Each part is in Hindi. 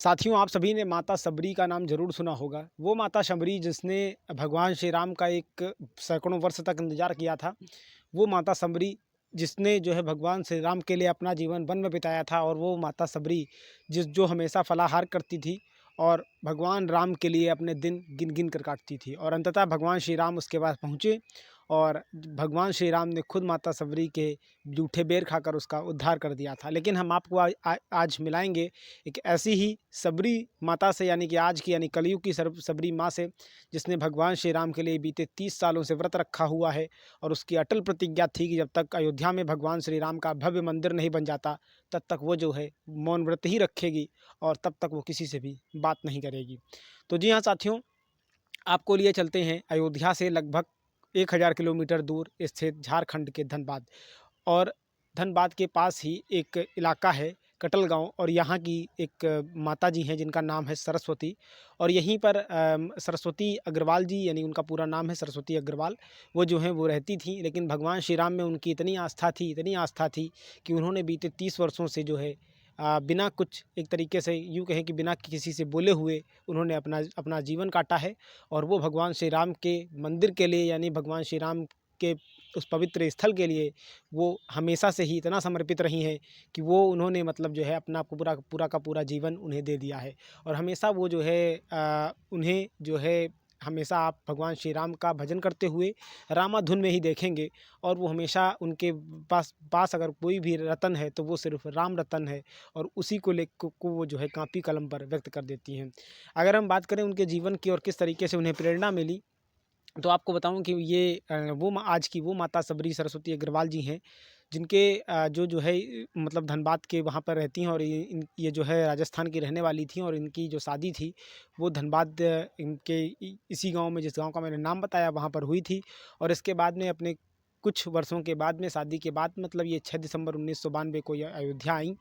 साथियों, आप सभी ने माता शबरी का नाम ज़रूर सुना होगा। वो माता शबरी जिसने भगवान श्री राम का एक सैकड़ों वर्ष तक इंतज़ार किया था। वो माता शबरी जिसने जो है भगवान श्री राम के लिए अपना जीवन वन में बिताया था, और वो माता शबरी जो हमेशा फलाहार करती थी और भगवान राम के लिए अपने दिन गिन-गिन कर काटती थी, और अंततः भगवान श्री राम उसके पास पहुँचे और भगवान श्री राम ने खुद माता शबरी के जूठे बेर खाकर उसका उद्धार कर दिया था। लेकिन हम आपको आज मिलाएँगे एक ऐसी ही सबरी माता से, यानी कि आज की, यानी कलयुग की सबरी माँ से, जिसने भगवान श्री राम के लिए बीते 30 सालों से व्रत रखा हुआ है, और उसकी अटल प्रतिज्ञा थी कि जब तक अयोध्या में भगवान श्री राम का भव्य मंदिर नहीं बन जाता, तब तक वो जो है मौन व्रत ही रखेगी, और तब तक वो किसी से भी बात नहीं करेगी। तो जी हाँ साथियों, आपको लिए चलते हैं अयोध्या से लगभग 1000 किलोमीटर दूर स्थित झारखंड के धनबाद। और धनबाद के पास ही एक इलाका है कटल गाँव, और यहाँ की एक माता जी हैं जिनका नाम है सरस्वती। और यहीं पर सरस्वती अग्रवाल जी, यानी उनका पूरा नाम है सरस्वती अग्रवाल, वो जो हैं वो रहती थीं। लेकिन भगवान श्री राम में उनकी इतनी आस्था थी कि उन्होंने बीते 30 वर्षों से जो है बिना कुछ, एक तरीके से यूँ कहें कि बिना किसी से बोले हुए उन्होंने अपना अपना जीवन काटा है। और वो भगवान श्री राम के मंदिर के लिए, यानी भगवान श्री राम के उस पवित्र स्थल के लिए वो हमेशा से ही इतना समर्पित रही हैं कि वो उन्होंने मतलब जो है अपना पूरा पूरा का पूरा जीवन उन्हें दे दिया है। और हमेशा वो जो है उन्हें जो है हमेशा आप भगवान श्री राम का भजन करते हुए रामाधुन में ही देखेंगे। और वो हमेशा उनके पास पास अगर कोई भी रतन है तो वो सिर्फ राम रतन है, और उसी को ले को वो जो है कापी कलम पर व्यक्त कर देती हैं। अगर हम बात करें उनके जीवन की और किस तरीके से उन्हें प्रेरणा मिली, तो आपको बताऊँ कि ये आज की वो माता शबरी सरस्वती अग्रवाल जी हैं, जिनके जो है मतलब धनबाद के वहाँ पर रहती हैं, और ये जो है राजस्थान की रहने वाली थीं, और इनकी जो शादी थी वो धनबाद इनके इसी गाँव में, जिस गाँव का मैंने नाम बताया, वहाँ पर हुई थी। और इसके बाद में अपने कुछ वर्षों के बाद में, शादी के बाद, मतलब ये 6 दिसंबर 1992 को ये अयोध्या आईं।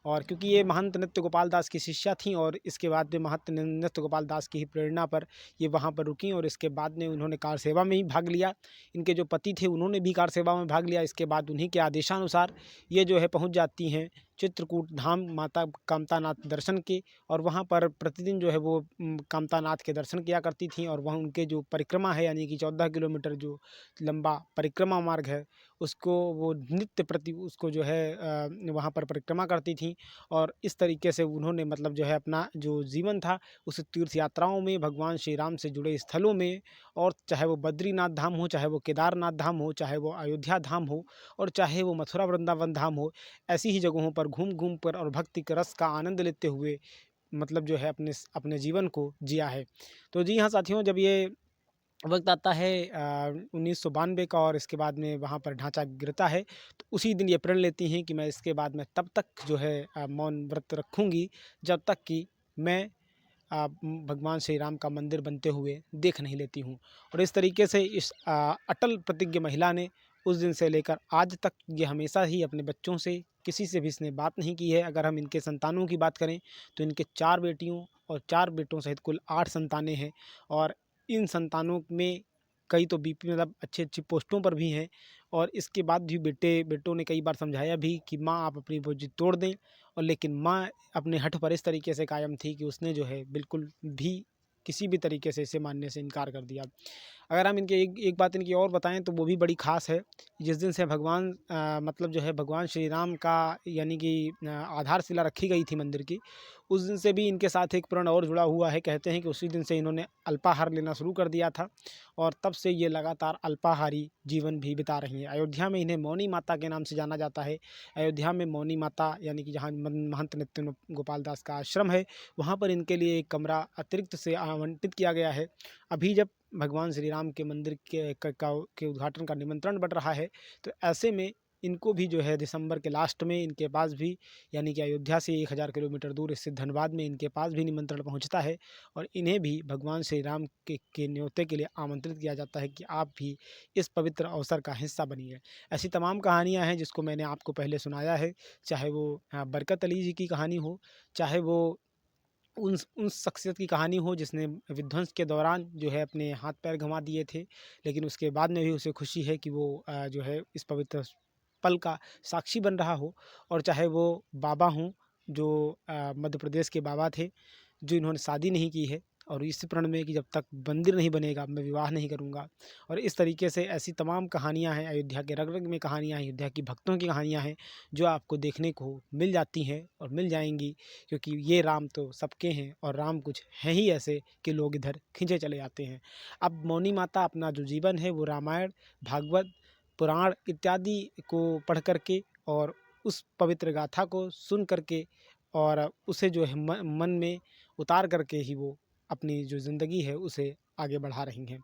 और क्योंकि ये महंत नृत्य गोपाल दास की शिष्या थीं, और इसके बाद में महंत नृत्य गोपाल दास की ही प्रेरणा पर ये वहाँ पर रुकीं, और इसके बाद में उन्होंने कार सेवा में ही भाग लिया। इनके जो पति थे उन्होंने भी कार सेवा में भाग लिया। इसके बाद उन्हीं के आदेशानुसार ये जो है पहुँच जाती हैं चित्रकूट धाम माता कामतानाथ दर्शन के, और वहाँ पर प्रतिदिन जो है वो कामतानाथ के दर्शन किया करती थीं। और वहाँ उनके जो परिक्रमा है, यानी कि 14 किलोमीटर जो लंबा परिक्रमा मार्ग है, उसको वो नित्य प्रति उसको जो है वहाँ पर परिक्रमा करती थीं। और इस तरीके से उन्होंने मतलब जो है अपना जो जीवन था उस तीर्थ यात्राओं में, भगवान श्री राम से जुड़े स्थलों में, और चाहे वो बद्रीनाथ धाम हो, चाहे वो केदारनाथ धाम हो, चाहे वो अयोध्या धाम हो, और चाहे वो मथुरा वृंदावन धाम हो, ऐसी ही जगहों पर घूम-घूम कर और भक्ति के रस का आनंद लेते हुए मतलब जो है अपने जीवन को जिया है। तो जी हाँ साथियों, जब ये वक़्त आता है 1992 का, और इसके बाद में वहाँ पर ढाँचा गिरता है, तो उसी दिन ये प्रण लेती हैं कि मैं इसके बाद में तब तक जो है मौन व्रत रखूँगी, जब तक कि मैं भगवान श्री राम का मंदिर बनते हुए देख नहीं लेती हूँ। और इस तरीके से इस अटल प्रतिज्ञ महिला ने उस दिन से लेकर आज तक ये हमेशा ही अपने बच्चों से किसी से भी इसने बात नहीं की है। अगर हम इनके संतानों की बात करें तो इनके 4 बेटियों और 4 बेटों सहित कुल 8 संतानें हैं। और इन संतानों में कई तो बीपी मतलब अच्छी-अच्छी पोस्टों पर भी हैं, और इसके बाद भी बेटों ने कई बार समझाया भी कि माँ आप अपनी वो ज़िद तोड़ दें, और लेकिन माँ अपने हठ पर इस तरीके से कायम थी कि उसने जो है बिल्कुल भी किसी भी तरीके से इसे मानने से इनकार कर दिया। अगर हम इनके एक एक बात इनकी और बताएँ तो वो भी बड़ी ख़ास है। जिस दिन से भगवान मतलब जो है भगवान श्री राम का, यानी कि आधारशिला रखी गई थी मंदिर की, उस दिन से भी इनके साथ एक प्रण और जुड़ा हुआ है। कहते हैं कि उसी दिन से इन्होंने अल्पाहार लेना शुरू कर दिया था, और तब से ये लगातार अल्पाहारी जीवन भी बिता रही हैं। अयोध्या में इन्हें मौनी माता के नाम से जाना जाता है। अयोध्या में मौनी माता, यानी कि जहाँ महंत नित्य गोपाल दास का आश्रम है, वहाँ पर इनके लिए एक कमरा अतिरिक्त से आवंटित किया गया है। अभी जब भगवान श्री राम के मंदिर के उद्घाटन का निमंत्रण बढ़ रहा है, तो ऐसे में इनको भी जो है दिसंबर के लास्ट में इनके पास भी, यानी कि अयोध्या से 1000 किलोमीटर दूर स्थित धनबाद में इनके पास भी निमंत्रण पहुंचता है, और इन्हें भी भगवान श्री राम के न्योते के लिए आमंत्रित किया जाता है कि आप भी इस पवित्र अवसर का हिस्सा बनिए। ऐसी तमाम कहानियाँ हैं जिसको मैंने आपको पहले सुनाया है, चाहे वो बरकत अली जी की कहानी हो, चाहे वो उन शख्सियत की कहानी हो जिसने विध्वंस के दौरान जो है अपने हाथ पैर गंवा दिए थे, लेकिन उसके बाद में भी उसे खुशी है कि वो जो है इस पवित्र पल का साक्षी बन रहा हो, और चाहे वो बाबा हों जो मध्य प्रदेश के बाबा थे, जो इन्होंने शादी नहीं की है और इस प्रण में कि जब तक मंदिर नहीं बनेगा मैं विवाह नहीं करूँगा। और इस तरीके से ऐसी तमाम कहानियाँ हैं, अयोध्या के रग-रग में कहानियाँ हैं, अयोध्या की भक्तों की कहानियाँ हैं, जो आपको देखने को मिल जाती हैं और मिल जाएँगी, क्योंकि ये राम तो सबके हैं और राम कुछ हैं ही ऐसे कि लोग इधर खींचे चले जाते हैं। अब मौनी माता अपना जो जीवन है वो रामायण, भागवत, पुराण इत्यादि को पढ़ कर के और उस पवित्र गाथा को सुन कर के और उसे जो है मन में उतार करके ही वो अपनी जो ज़िंदगी है उसे आगे बढ़ा रही हैं।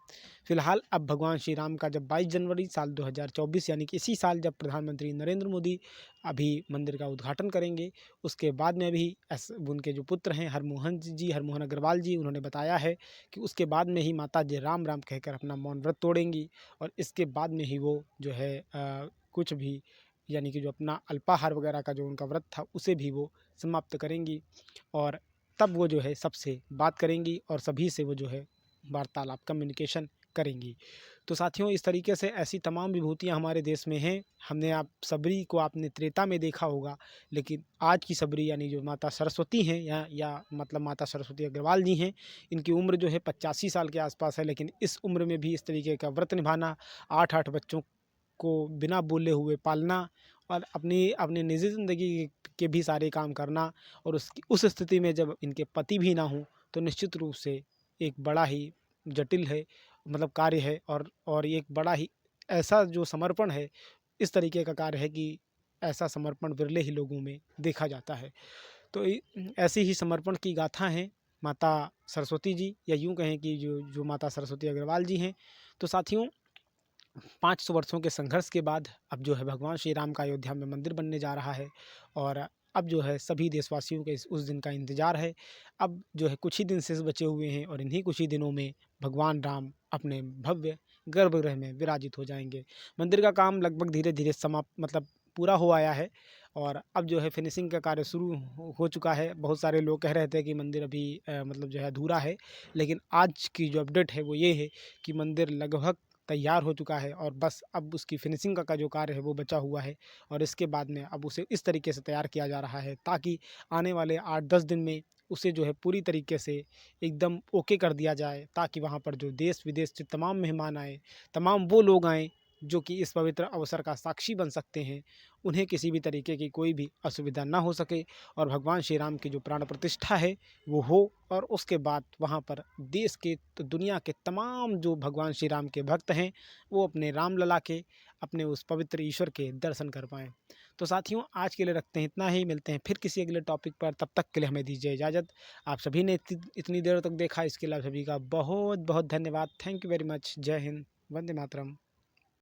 फ़िलहाल अब भगवान श्री राम का जब 22 जनवरी साल 2024 यानी कि इसी साल जब प्रधानमंत्री नरेंद्र मोदी अभी मंदिर का उद्घाटन करेंगे, उसके बाद में भी उनके जो पुत्र हैं हरमोहन अग्रवाल जी, उन्होंने बताया है कि उसके बाद में ही माता जी राम राम कहकर अपना मौन व्रत तोड़ेंगी और इसके बाद में ही वो जो है कुछ भी यानी कि जो अपना अल्पाहार वगैरह का जो उनका व्रत था उसे भी वो समाप्त करेंगी और तब वो जो है सबसे बात करेंगी और सभी से वो जो है वार्तालाप कम्युनिकेशन करेंगी। तो साथियों, इस तरीके से ऐसी तमाम विभूतियाँ हमारे देश में हैं। हमने आप सबरी को आपने त्रेता में देखा होगा, लेकिन आज की सबरी यानी जो माता सरस्वती हैं या मतलब माता सरस्वती अग्रवाल जी हैं, इनकी उम्र जो है 85 साल के आसपास है, लेकिन इस उम्र में भी इस तरीके का व्रत निभाना, 8-8 बच्चों को बिना बोले हुए पालना और अपनी अपनी निजी ज़िंदगी के भी सारे काम करना और उस स्थिति में जब इनके पति भी ना हों, तो निश्चित रूप से एक बड़ा ही जटिल है मतलब कार्य है और एक बड़ा ही ऐसा जो समर्पण है, इस तरीके का कार्य है कि ऐसा समर्पण विरले ही लोगों में देखा जाता है। तो ऐसी ही समर्पण की गाथा हैं माता सरस्वती जी, या यूँ कहें कि जो माता सरस्वती अग्रवाल जी हैं। तो साथियों, 500 वर्षों के संघर्ष के बाद अब जो है भगवान श्री राम का अयोध्या में मंदिर बनने जा रहा है और अब जो है सभी देशवासियों के उस दिन का इंतज़ार है। अब जो है कुछ ही दिन शेष बचे हुए हैं और इन्हीं कुछ ही दिनों में भगवान राम अपने भव्य गर्भगृह में विराजित हो जाएंगे। मंदिर का काम लगभग धीरे-धीरे समाप्त मतलब पूरा हो आया है और अब जो है फिनिशिंग का कार्य शुरू हो चुका है। बहुत सारे लोग कह रहे थे कि मंदिर अभी मतलब जो है अधूरा है, लेकिन आज की जो अपडेट है वो ये है कि मंदिर लगभग तैयार हो चुका है और बस अब उसकी फिनिशिंग का जो कार्य है वो बचा हुआ है और इसके बाद में अब उसे इस तरीके से तैयार किया जा रहा है ताकि आने वाले 8-10 दिन में उसे जो है पूरी तरीके से एकदम ओके कर दिया जाए, ताकि वहाँ पर जो देश विदेश से तमाम मेहमान आए, तमाम वो लोग आएँ जो कि इस पवित्र अवसर का साक्षी बन सकते हैं, उन्हें किसी भी तरीके की कोई भी असुविधा ना हो सके और भगवान श्री राम की जो प्राण प्रतिष्ठा है वो हो और उसके बाद वहाँ पर देश के तो दुनिया के तमाम जो भगवान श्री राम के भक्त हैं वो अपने रामलला के अपने उस पवित्र ईश्वर के दर्शन कर पाएँ। तो साथियों, आज के लिए रखते हैं इतना ही, मिलते हैं फिर किसी अगले टॉपिक पर, तब तक के लिए हमें दीजिए इजाज़त। आप सभी ने इतनी देर तक देखा, इसके लिए आप सभी का बहुत बहुत धन्यवाद। Thank you very much. जय हिंद, वंदे मातरम।